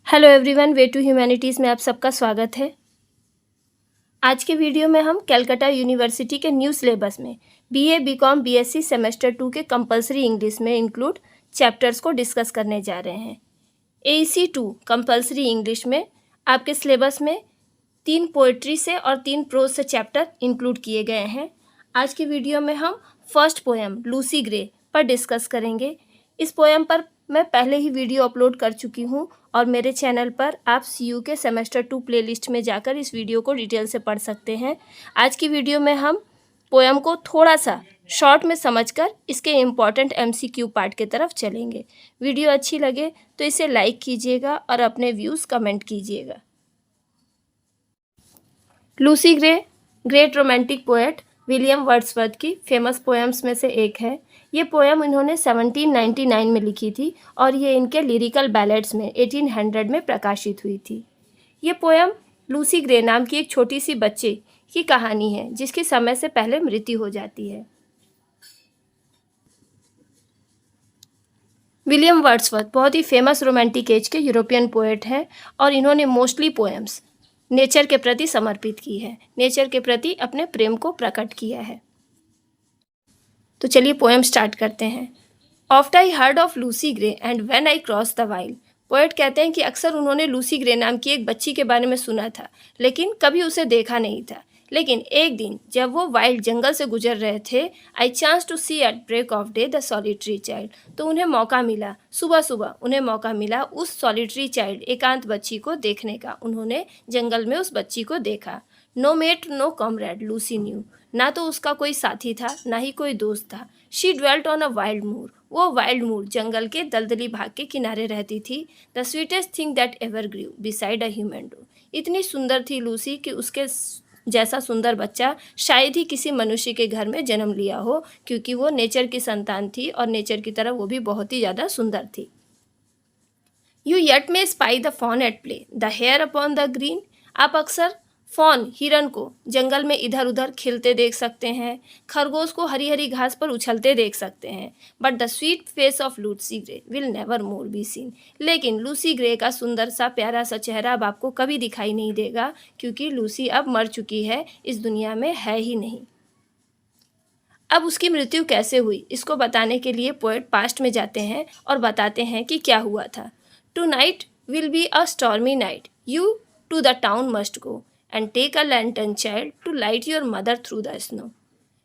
Hello everyone, way to humanities में आप सबका स्वागत है। आज के वीडियो में हम कलकत्ता यूनिवर्सिटी के न्यू सिलेबस में बीए, बीकॉम, बीएससी सेमेस्टर 2 के कंपलसरी इंग्लिश में इंक्लूड चैप्टर्स को डिस्कस करने जा रहे हैं। एईसी 2 कंपलसरी इंग्लिश में आपके सिलेबस में 3 पोएट्री से और 3 प्रोज से चैप्टर इंक्लूड किए गए हैं। आज की वीडियो में हम फर्स्ट पोएम लूसी ग्रे पर डिस्कस करेंगे। इस पोएम पर मैं पहले ही वीडियो अपलोड कर चुकी हूँ और मेरे चैनल पर आप सीयू के सेमेस्टर 2 प्लेलिस्ट में जाकर इस वीडियो को डिटेल से पढ़ सकते हैं। आज की वीडियो में हम पोएम को थोड़ा सा शॉर्ट में समझकर इसके इम्पॉर्टेंट एमसीक्यू पार्ट की तरफ चलेंगे। वीडियो अच्छी लगे तो इसे लाइक कीजिएगा और अपने व्यूज़ कमेंट कीजिएगा। Lucy grey great romantic poet William Wordsworth की फेमस पोएम्स में से एक है। ये पोएम इन्होंने 1799 में लिखी थी और ये इनके लिरिकल बैलेड्स में 1800 में प्रकाशित हुई थी। ये पोएम लूसी ग्रे नाम की एक छोटी सी बच्चे की कहानी है जिसकी समय से पहले मृत्यु हो जाती है। विलियम वर्ड्सवर्थ बहुत ही फेमस रोमांटिक एज के यूरोपियन पोएट हैं और इन्होंने मोस्टली पोएम्स नेचर के प्रति समर्पित की है, नेचर के प्रति अपने प्रेम को प्रकट किया है। तो चलिए पोएम स्टार्ट करते हैं। Oft I heard of Lucy grey and when I cross the wild. Poet कहते हैं कि अक्सर उन्होंने लूसी ग्रे नाम की एक बच्ची के बारे में सुना था लेकिन कभी उसे देखा नहीं था। लेकिन एक दिन जब वो वाइल्ड जंगल से गुजर रहे थे, I chance to see at break of day the solitary child. तो उन्हें मौका मिला, सुबह सुबह उन्हें मौका मिला उस सॉलिटरी चाइल्ड एकांत बच्ची को देखने का। उन्होंने जंगल में उस बच्ची को देखा। No mate no comrade Lucy knew. ना तो उसका कोई साथी था ना ही कोई दोस्त था। She dwelt on a wild moor. वो वाइल्ड मूर जंगल के दलदली भाग के किनारे रहती थी। The sweetest thing that ever grew beside a human door. इतनी सुंदर थी लूसी कि उसके जैसा सुंदर बच्चा शायद ही किसी मनुष्य के घर में जन्म लिया हो, क्योंकि वो नेचर की संतान थी और नेचर की तरह वो भी बहुत ही ज़्यादा सुंदर थी। You yet may spy the fawn at play the hare upon the green. आप अक्सर फॉन हिरन को जंगल में इधर उधर खेलते देख सकते हैं, खरगोश को हरी हरी घास पर उछलते देख सकते हैं। But the sweet face of Lucy grey will never more be seen. लेकिन लूसी ग्रे का सुंदर सा प्यारा सा चेहरा अब आपको कभी दिखाई नहीं देगा, क्योंकि लूसी अब मर चुकी है, इस दुनिया में है ही नहीं। अब उसकी मृत्यु कैसे हुई इसको बताने के लिए पोएट पास्ट में जाते हैं और बताते हैं कि क्या हुआ था। Tonight will be a stormy night, you to the town must go and take a lantern child to light your mother through the snow.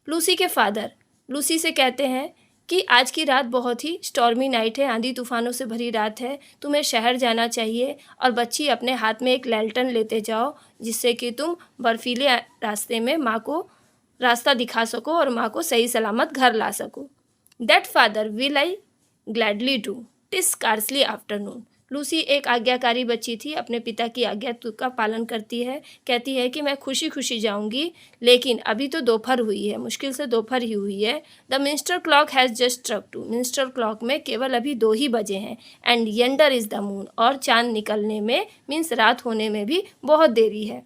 Lucy के फादर लूसी से कहते हैं कि आज की रात बहुत ही स्टॉर्मी नाइट है, आंधी तूफानों से भरी रात है, तुम्हें शहर जाना चाहिए और बच्ची अपने हाथ में एक लैंटर्न लेते जाओ जिससे कि तुम बर्फीले रास्ते में माँ को रास्ता दिखा सको और माँ को सही सलामत घर ला सको। That father will I gladly do TISS scarcely afternoon. Lucy एक आज्ञाकारी बच्ची थी, अपने पिता की आज्ञा का पालन करती है, कहती है कि मैं खुशी खुशी जाऊंगी, लेकिन अभी तो दोपहर हुई है, मुश्किल से दोपहर ही हुई है। The minster clock has just struck 2। Minster clock में केवल अभी 2 ही बजे हैं। And yonder is the moon. और चांद निकलने में मीन्स रात होने में भी बहुत देरी है।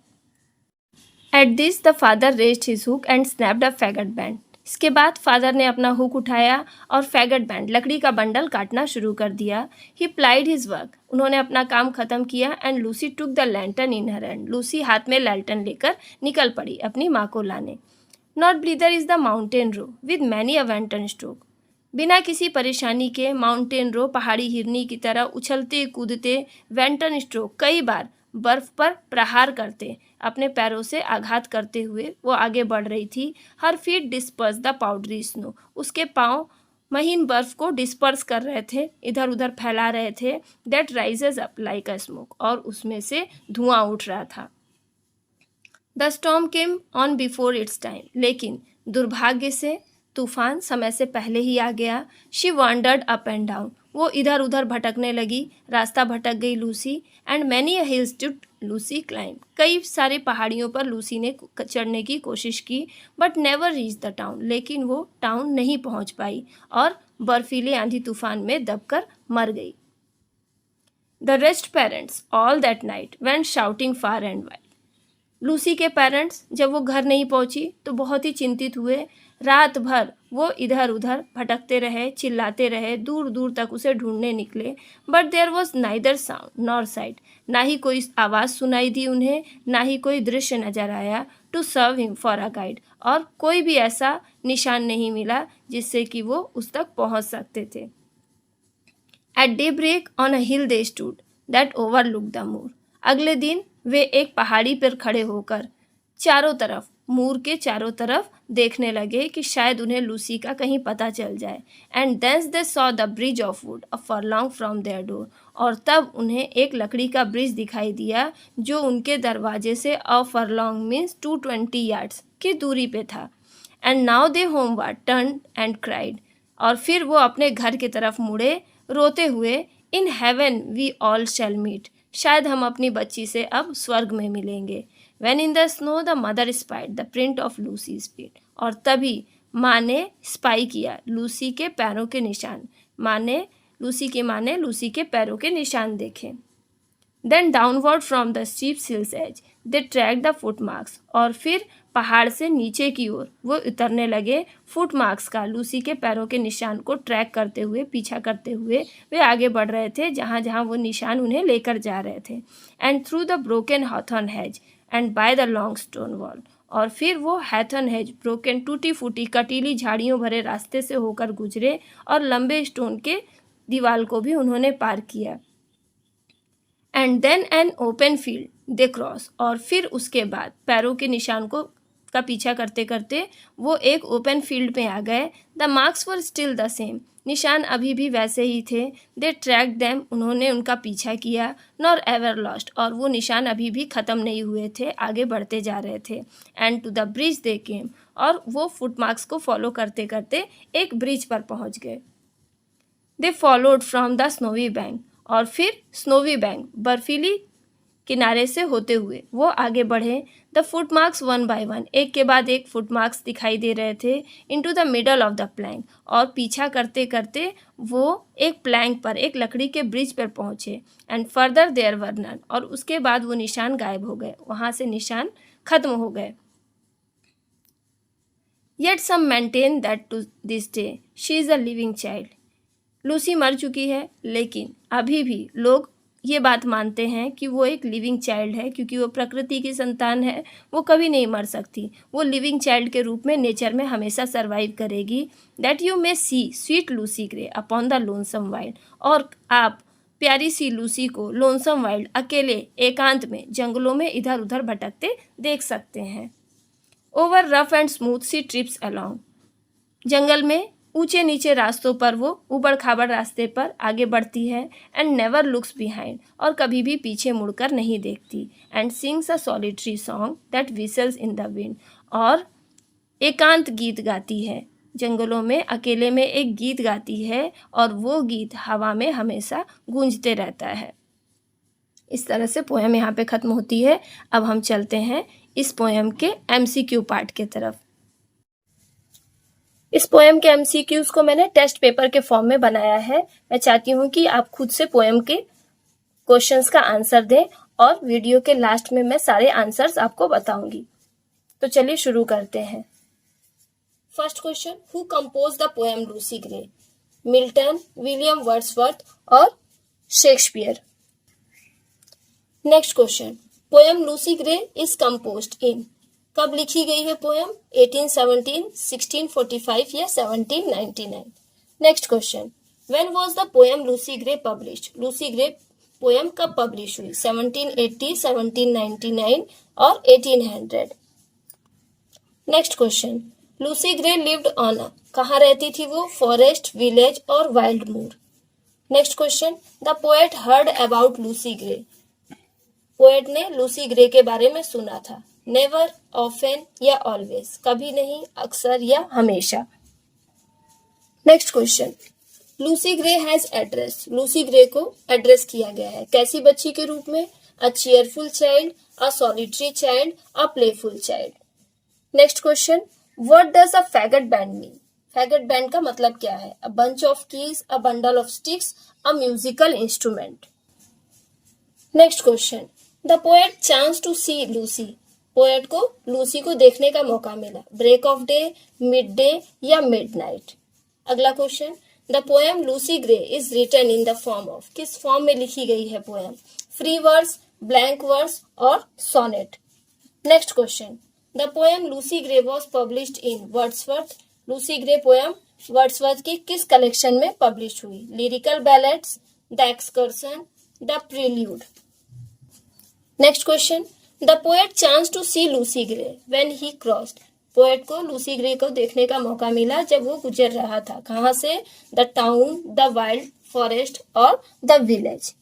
At this the father raised his hook and snapped a faggot band. इसके बाद फादर ने अपना हुक उठाया और फैगट बैंड लकड़ी का बंडल काटना शुरू कर दिया। ही प्लाइड हिज वर्क। उन्होंने अपना काम खत्म किया and Lucy took the lantern in her hand. Lucy हाथ में लैंटर्न लेकर निकल पड़ी अपनी माँ को लाने। Not blither is the mountain roe with many a wanton stroke. बिना किसी परेशानी के माउंटेन रो पहाड़ी हिरनी की तरह उछलते कूदते वेंटन स्ट्रोक कई बार बर्फ पर प्रहार करते अपने पैरों से आघात करते हुए वो आगे बढ़ रही थी। Her feet disperse the powdery snow. उसके पाँव महीन बर्फ को डिस्पर्स कर रहे थे, इधर उधर फैला रहे थे। That rises up like a smoke. और उसमें से धुआं उठ रहा था। The storm came on before its time. लेकिन दुर्भाग्य से तूफान समय से पहले ही आ गया। She wandered up and down. वो इधर उधर भटकने लगी, रास्ता भटक गई Lucy. And many a hills did Lucy climb. कई सारी पहाड़ियों पर लूसी ने चढ़ने की कोशिश की, but never reach the town. लेकिन वो टाउन नहीं पहुंच पाई और बर्फीले आंधी तूफान में दबकर मर गई। The rest parents all that night went shouting far and wide. Lucy के पेरेंट्स जब वो घर नहीं पहुंची तो बहुत ही चिंतित हुए। रात भर वो इधर उधर भटकते रहे, चिल्लाते रहे, दूर दूर तक उसे ढूंढने निकले, but there was neither sound nor sight. ना ही कोई आवाज़ सुनाई दी उन्हें, ना ही कोई दृश्य नजर आया to serve him for a guide, और कोई भी ऐसा निशान नहीं मिला जिससे कि वो उस तक पहुंच सकते थे। At day break on a hill they stood that overlook the moor. अगले दिन वे एक पहाड़ी पर खड़े होकर चारों तरफ, मूर के चारों तरफ देखने लगे कि शायद उन्हें लूसी का कहीं पता चल जाए। And thence they saw the bridge of wood a furlong from their door. और तब उन्हें एक लकड़ी का ब्रिज दिखाई दिया जो उनके दरवाजे से अ फरलॉन्ग मीन्स 220 यार्ड्स की दूरी पे था। And now they homeward turn and cried. और फिर वो अपने घर की तरफ मुड़े रोते हुए, in heaven we all shall meet, शायद हम अपनी बच्ची से अब स्वर्ग में मिलेंगे। When in the snow the mother spied the print of Lucy's feet। और तभी माँ ने स्पाई किया लूसी के पैरों के निशान। माँ ने लूसी के पैरों के निशान देखे। Then downward from the steep hill's edge they tracked the footmarks। और फिर पहाड़ से नीचे की ओर वो उतरने लगे फुटमार्क्स का, लूसी के पैरों के निशान को ट्रैक करते हुए, पीछा करते हुए वे आगे बढ़ रहे थे जहाँ जहाँ वो निशान उन्हें लेकर जा रहे थे। And through the broken Hawthorne hedge and by the long stone wall. और फिर वो हैथन हेज, ब्रोकन टूटी फूटी कटीली झाड़ियों भरे रास्ते से होकर गुजरे और लंबे स्टोन के दीवार को भी उन्होंने पार किया। And then an open field they cross. और फिर उसके बाद पैरों के निशान का पीछा करते करते वो एक ओपन फील्ड में आ गए। The marks were still the same, निशान अभी भी वैसे ही थे। दे ट्रैक दैम, उन्होंने उनका पीछा किया। नॉर एवर लॉस्ट, और वो निशान अभी भी ख़त्म नहीं हुए थे, आगे बढ़ते जा रहे थे। एंड टू द ब्रिज दे केम, और वो फुटमार्क्स को फॉलो करते करते एक ब्रिज पर पहुंच गए। They followed from the snowy bank, और फिर स्नोवी बैंक, बर्फीली किनारे से होते हुए वो आगे बढ़े। The footmarks one by one, एक के बाद एक फुटमार्क्स दिखाई दे रहे थे। Into the middle of the plank, और पीछा करते करते वो एक प्लैंक पर, एक लकड़ी के ब्रिज पर पहुंचे। And further there were none, और उसके बाद वो निशान गायब हो गए, वहां से निशान खत्म हो गए। Yet some maintain that to this day she is a living child. Lucy मर चुकी है, लेकिन अभी भी लोग ये बात मानते हैं कि वो एक लिविंग चाइल्ड है, क्योंकि वो प्रकृति की संतान है, वो कभी नहीं मर सकती। वो लिविंग चाइल्ड के रूप में नेचर में हमेशा सर्वाइव करेगी। That you may see sweet Lucy Gray upon the lonesome wild. और आप प्यारी सी लूसी को लोनसम वाइल्ड, अकेले एकांत में जंगलों में इधर उधर भटकते देख सकते हैं। Over rough and smooth she trips along, जंगल में ऊंचे नीचे रास्तों पर वो उबड़ खाबड़ रास्ते पर आगे बढ़ती है। एंड नेवर लुक्स बिहाइंड, और कभी भी पीछे मुड़कर नहीं देखती। And sings a solitary song that whistles in the wind, और एकांत गीत गाती है, जंगलों में अकेले में एक गीत गाती है, और वो गीत हवा में हमेशा गूंजते रहता है। इस तरह से पोएम यहाँ पे ख़त्म होती है। अब हम चलते हैं इस पोएम के MCQ पार्ट के तरफ। इस पोएम के MCQs को मैंने टेस्ट पेपर के फॉर्म में बनाया है। मैं चाहती हूँ कि आप खुद से पोएम के क्वेश्चंस का आंसर दें, और वीडियो के लास्ट में मैं सारे आंसर्स आपको बताऊंगी। तो चलिए शुरू करते हैं। First question, who compose the poem Lucy Gray? Milton, William Wordsworth और Shakespeare. Next question, poem Lucy Gray is composed in. कब लिखी गई है पोएम? 1817, 1645 या 1799। Next question, when was the poem Lucy Gray published? Lucy Gray poem कब publish हुई? 1780, 1799 और 1800। Next question, Lucy Gray lived on a, कहाँ रहती थी वो? फॉरेस्ट, विलेज और wild moor. Next question, the poet heard about Lucy grey. Poet ने Lucy Gray के बारे में सुना था। नेवर, ऑफन या ऑलवेज, कभी नहीं, अक्सर या हमेशा। Next question, Lucy Gray has address. Lucy Gray को एड्रेस किया गया है कैसी बच्ची के रूप में? A cheerful child, a solitary child, a playful child. Next question, what does a faggot band mean? Faggot band का मतलब क्या है? A bunch of keys, a bundle of sticks, a musical instrument. Next question, the poet chance to see Lucy. Poet को Lucy को देखने का मौका मिला? Break of day, midday या मिडनाइट? अगला question, the poem Lucy Gray is written in the form of, किस form में लिखी गई है poem? Free verse, blank verse और sonnet? Next question, the poem Lucy Gray was published in Wordsworth, Lucy Gray poem Wordsworth की किस collection में publish हुई? Lyrical ballads, the excursion, the prelude? Next question, the poet chance to see Lucy Gray when he crossed, poet को Lucy Gray को देखने का मौका मिला जब वो गुजर रहा था, कहां से? The town, the wild forest और the village?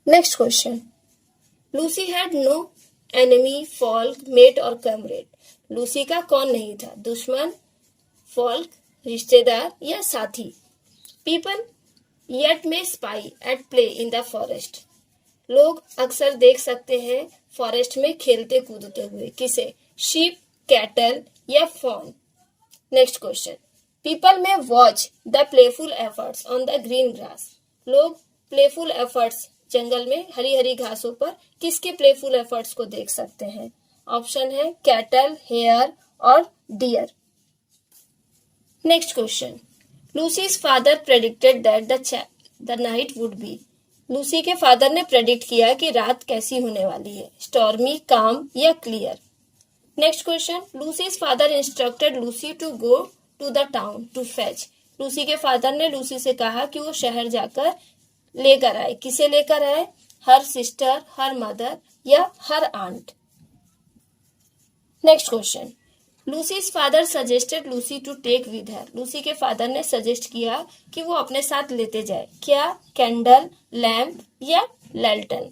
Next question, Lucy had no enemy, folk, mate और कमरेड, लूसी का कौन नहीं था? दुश्मन, फॉल्क, रिश्तेदार या साथी? People yet may spy at play in the forest, लोग अक्सर देख सकते हैं फॉरेस्ट में खेलते कूदते हुए, किसे? शीप, कैटल या फॉन? नेक्स्ट क्वेश्चन, पीपल में watch the playful efforts on the green grass, लोग प्लेफुल एफर्ट्स जंगल में हरी हरी घासों पर किसके प्लेफुल एफर्ट्स को देख सकते हैं? ऑप्शन है कैटल, हेयर और deer? Next question, Lucy's father predicted that the night would be, Lucy के फादर ने प्रेडिक्ट किया कि रात कैसी होने वाली है? स्टॉर्मी, काम या clear? Next question, Lucy's father instructed Lucy to go to the town to fetch, Lucy के फादर ने लूसी से कहा कि वो शहर जाकर लेकर आए, किसे लेकर आए? हर सिस्टर, हर मदर या her aunt? Next question, Lucy's father suggested Lucy to take with her, Lucy के फादर ने सजेस्ट किया कि वो अपने साथ लेते जाए, क्या? कैंडल, लैम्प या lantern?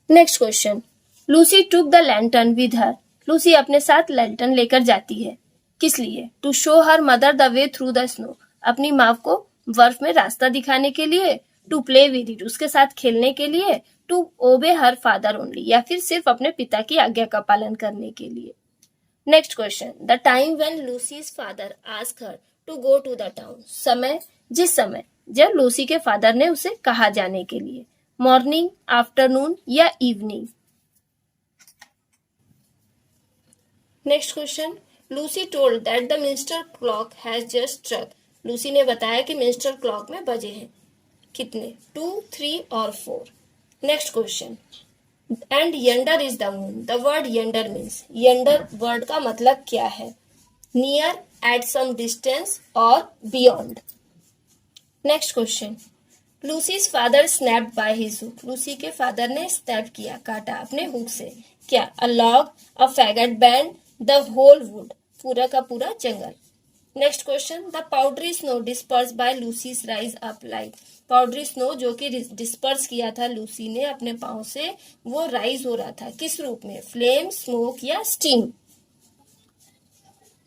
Next question, Lucy took the lantern with her, Lucy अपने साथ लैंटर्न लेकर जाती है, किस लिए? To show her mother the way through the snow, अपनी माँ को बर्फ में रास्ता दिखाने के लिए? टू प्ले विद इट, उसके साथ खेलने के लिए? To obey her father only, या फिर सिर्फ अपने पिता की आज्ञा का पालन करने के लिए? Next question, the time when Lucy's father asked her to go to the town, समय, जिस समय जब लूसी के फादर ने उसे कहा जाने के लिए? मॉर्निंग, आफ्टरनून या evening? Next question, Lucy told that the minister clock has just struck, Lucy ने बताया कि मिनिस्टर क्लॉक में बजे हैं कितने? 2, 3 और 4? Next question, and yonder is the moon, the word yonder means, yonder word का मतलब क्या है? नियर, एट सम डिस्टेंस और beyond? Next question, Lucy's father snapped by his hook, Lucy के फादर ने स्नैप किया, काटा अपने हुक से, क्या? A log, a faggot band, the whole wood, पूरा का पूरा जंगल? Next question, the powdery snow disperse by Lucy's rise up like, powdery snow जो कि डिस्पर्स किया था लूसी ने अपने पाँव से, वो राइज हो रहा था किस रूप में? फ्लेम, स्मोक या steam?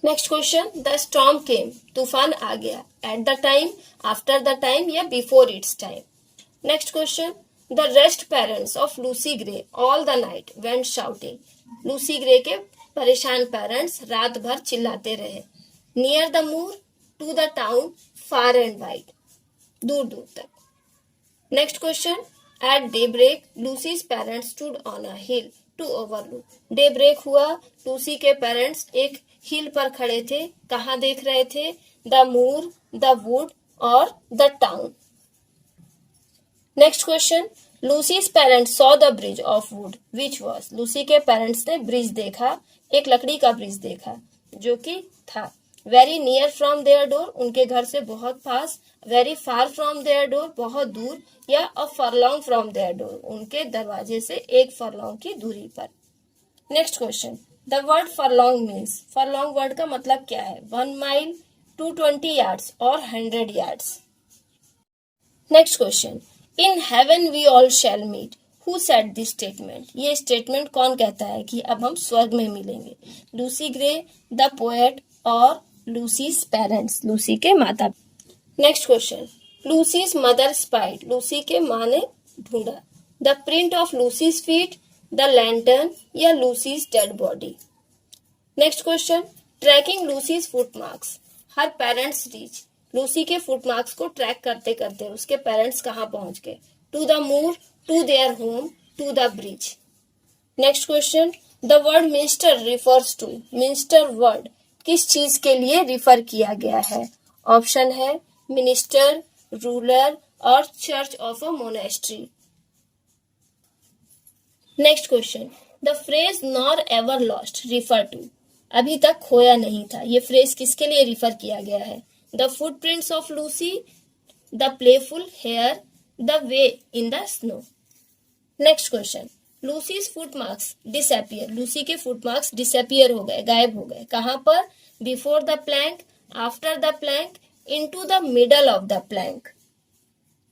Next question, the storm came, तूफान आ गया, at the time, after the time या before its time? Next question, the rest parents of Lucy Gray all the night went shouting, Lucy Gray के परेशान parents रात भर चिल्लाते रहे, near the moor, to the town, far and wide, दूर दूर तक? Next question, at day break Lucy's parents stood on a hill to overlook, day break हुआ, लूसी के पेरेंट्स एक हिल पर खड़े थे, कहाँ देख रहे थे? द मूर, द वुड और the town? Next question, Lucy's parents saw the bridge of wood which was, Lucy के पेरेंट्स ने ब्रिज देखा, एक लकड़ी का ब्रिज देखा जो कि था very near from their door, उनके घर से बहुत पास, very far from their door, बहुत दूर, या a furlong from their door, उनके दरवाजे से एक फरलॉन्ग की दूरी पर? Next question, the word furlong means, furlong word का मतलब क्या है? 1 माइल, 220 यार्ड्स और 100 yards? Next question, in heaven we all shall meet, who said this statement, ये स्टेटमेंट कौन कहता है कि अब हम स्वर्ग में मिलेंगे? लूसी ग्रे, द पोएट और लूसीज पेरेंट्स, लूसी के माता? Next question, Lucy's mother spied, Lucy के माँ ने ढूंढा, the print of Lucy's feet, the lantern या Lucy's dead body? Next question, tracking Lucy's footmarks, her parents reach, Lucy के footmarks को ट्रैक करते करते उसके पेरेंट्स कहाँ पहुंच गए? To the moor, to their home, to the bridge? Next question, the word minister refers to, minister word किस चीज के लिए रिफर किया गया है? ऑप्शन है मिनिस्टर, रूलर और church of a monastery. Next question, the phrase nor ever lost refer to, अभी तक खोया नहीं था, ये फ्रेज किसके लिए रिफर किया गया है? The footprints of Lucy, the playful hare, the way in the snow. Next question, Lucy's footmarks disappear, Lucy के फुटमार्क्स डिसअपियर हो गए, गायब हो गए, कहां पर? Before the plank, after the plank, into the middle of the plank,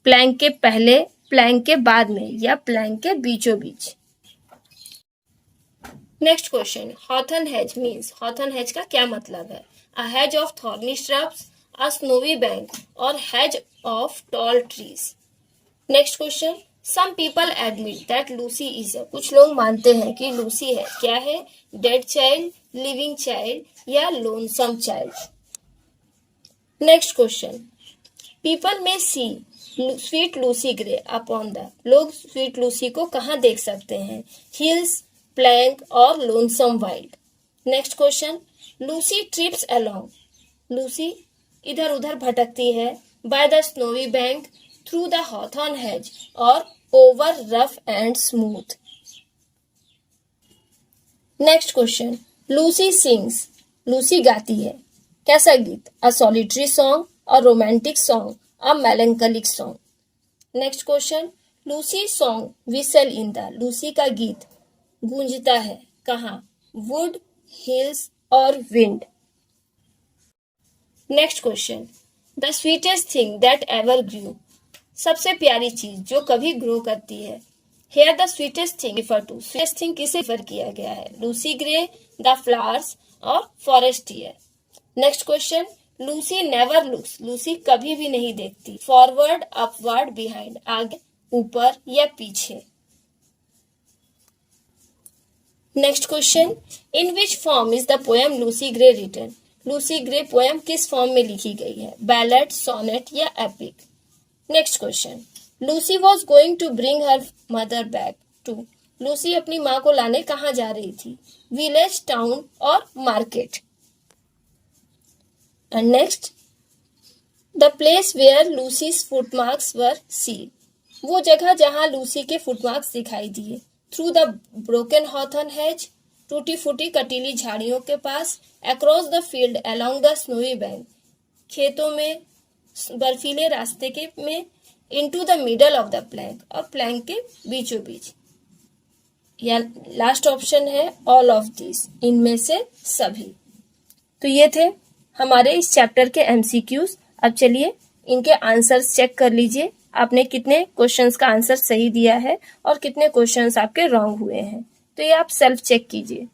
plank के पहले, प्लैंक के बाद में या प्लैंक के बीचों बीच। Next question, hawthorn hedge means, hawthorn hedge का क्या मतलब है? A hedge of thorny shrubs, a snowy bank और hedge of tall trees. Next question, some people admit that Lucy is a, कुछ लोग मानते हैं कि लूसी है, क्या है? डेड चाइल्ड, लिविंग चाइल्ड या lonesome child. Next question, people may see sweet Lucy Gray upon the, लोग स्वीट लूसी को कहाँ देख सकते हैं? हिल्स, प्लैंक और lonesome wild. Next question, Lucy trips along, Lucy इधर उधर भटकती है, by the snowy bank, through the hawthorn hedge और over rough and smooth. Next question, Lucy sings, Lucy गाती है, कैसा गीत? A solitary song, a romantic song, a melancholic song. Next question, Lucy song whistle in the, Lucy का गीत गूंजता है कहाँ? वुड, हिल्स और wind. Next question, the sweetest thing that ever grew, सबसे प्यारी चीज जो कभी ग्रो करती है। Here the sweetest thing refer to, sweetest thing किसे रिफर किया गया है? लूसी ग्रे, द फ्लावर्स और forest year. Next question, Lucy never looks, Lucy कभी भी नहीं देखती, फॉरवर्ड, अपवर्ड, बिहाइंड, आगे, ऊपर या पीछे। Next question, in which form is the poem Lucy Gray written, Lucy Gray poem किस फॉर्म में लिखी गई है? बैलेड, सोनेट या epic. Next question, Lucy was going to bring her mother back to, Lucy अपनी माँ को लाने कहाँ जा रही थी? विलेज, टाउन और market. And next, the place where Lucy's footmarks were seen, वो जगह जहां लूसी के फुटमार्क्स दिखाई दिए। Through the broken hawthorn hedge, टूटी फूटी कटीली झाड़ियों के पास, across the field along the snowy bank, खेतों में बर्फीले रास्ते के में, into the middle of the plank और प्लैंक के बीचों बीच, या लास्ट ऑप्शन है ऑल ऑफ दिस, इनमें से सभी। तो ये थे हमारे इस चैप्टर के एमसीक्यूज। अब चलिए इनके आंसर्स चेक कर लीजिए, आपने कितने क्वेश्चंस का आंसर सही दिया है और कितने क्वेश्चंस आपके रॉन्ग हुए हैं, तो ये आप सेल्फ चेक कीजिए।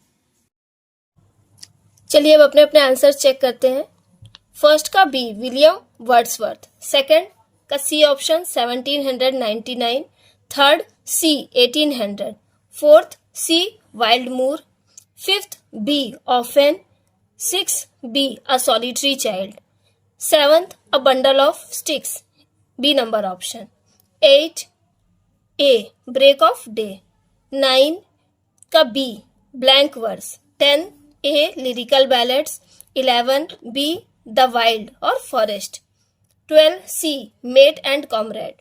चलिए अब अपने अपने आंसर चेक करते हैं। फर्स्ट का बी विलियम वर्ड्सवर्थ, सेकंड का C option 1799, third C 1800, fourth C wild moor, fifth B often, six B a solitary child, seventh a bundle of sticks, B number option, 8 A break of day, 9 का B blank verse, 10 A lyrical ballads, 11 B the wild और forest, 12 C mate and comrade,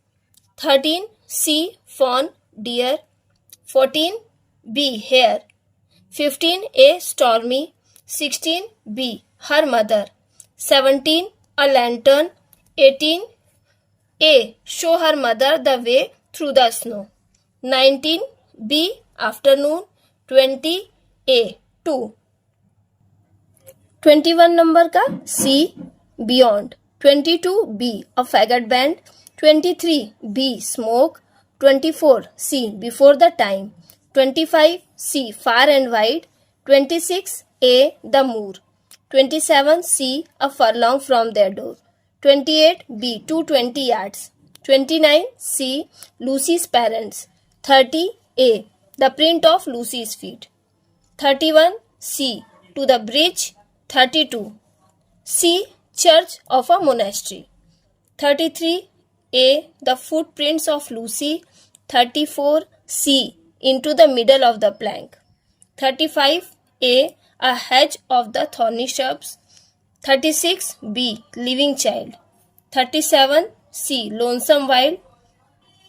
13 C fawn deer, 14 B hare, 15 A stormy, 16 B her mother, 17 a lantern, 18 A show her mother the way through the snow, 19 B afternoon, 20 A two, 21 number का C beyond, 22 B a faggot band, 23 B smoke, 24 C before the time, 25 C far and wide, 26 A the moor, 27 C a furlong from their door, 28 B 220 yards, 29 C Lucy's parents, 30 A the print of Lucy's feet, 31 C to the bridge, 32 C church of a monastery, 33 A the footprints of Lucy, 34 C into the middle of the plank. 35A, a hedge of the thorny shrubs. 36B, living child. 37C, lonesome wild.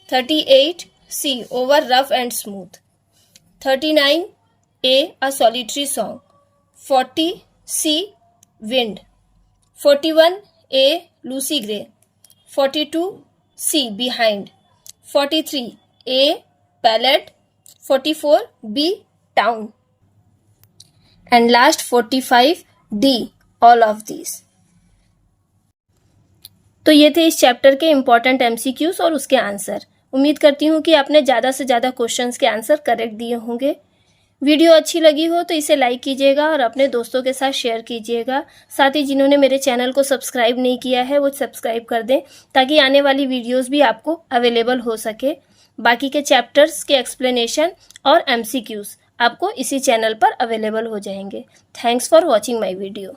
38C, over rough and smooth. 39A, a solitary song. 40C, wind. 41A, Lucy Gray. 42C, behind. 43A, ballad. 44B, town. And last 45D, all of these. तो ये थे इस chapter के important MCQs और उसके answer. उम्मीद करती हूँ कि आपने ज़्यादा से ज़्यादा क्वेश्चंस के आंसर करेक्ट दिए होंगे। वीडियो अच्छी लगी हो तो इसे लाइक कीजिएगा और अपने दोस्तों के साथ शेयर कीजिएगा। साथ ही जिन्होंने मेरे चैनल को सब्सक्राइब नहीं किया है वो सब्सक्राइब कर दें ताकि आने वाली वीडियोस भी आपको अवेलेबल हो सके। बाकी के चैप्टर्स के एक्सप्लेनेशन और MCQs आपको इसी चैनल पर अवेलेबल हो जाएंगे। Thanks for watching my video.